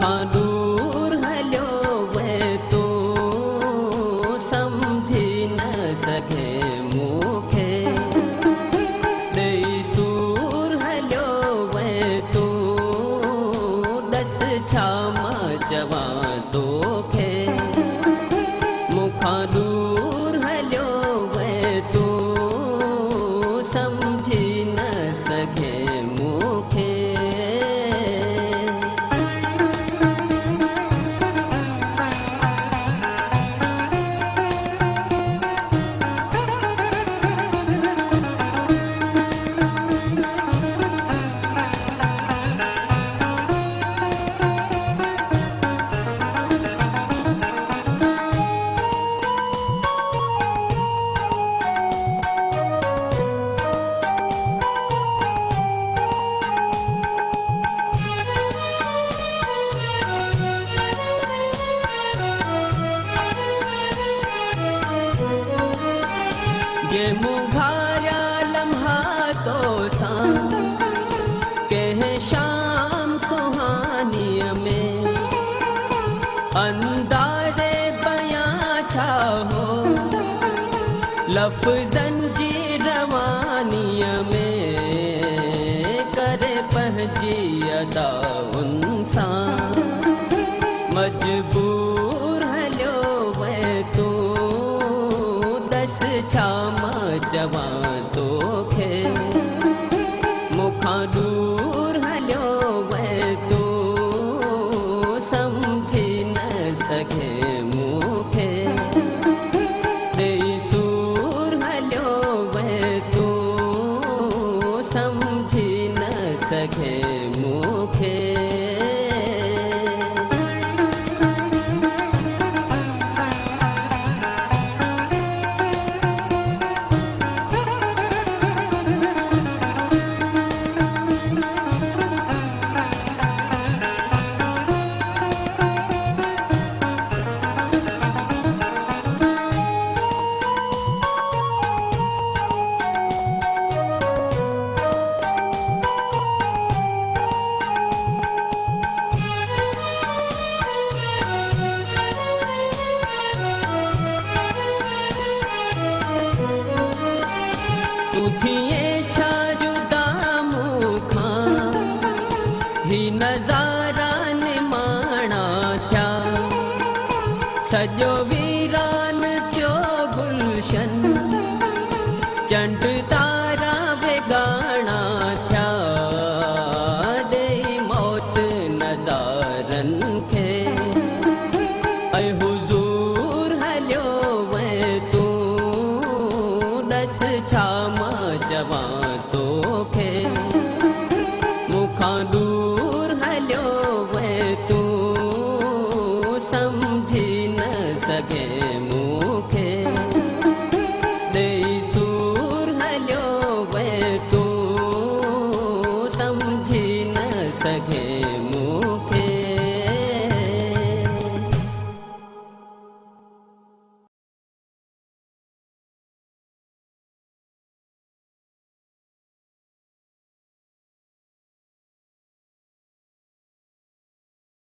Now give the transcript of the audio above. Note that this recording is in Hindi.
मुखां दूर हलियो वे तो समझी न सघे मूंखे ॾेई सूर हलियो वे तो दस छा मां चवां तोखे मुखां दूर हलियो वे तो समझी न सघे मूंखे जे मुघारिया लम्हा तो सां कंहिं शाम सुहानीअ में अंदाज़े बयां छा हो लफ़्ज़नि जी रवानीअ में करे पंहिंजी अदाउनि सां मजबूर हलियो वे तूं दस छा मां चवां तोखे मुखां दूर हलियो वे तो समझी न सघे मूंखे ॾेई सूर हलियो वे तो समझी न सघे मूंखे तूं थिए छा जुदा मूंखां ही नज़ारा निमाणा थिया सॼो वीरान थियो गुलशन चंड तारा बेगाना थिया ॾेई मौत नज़ारनि खे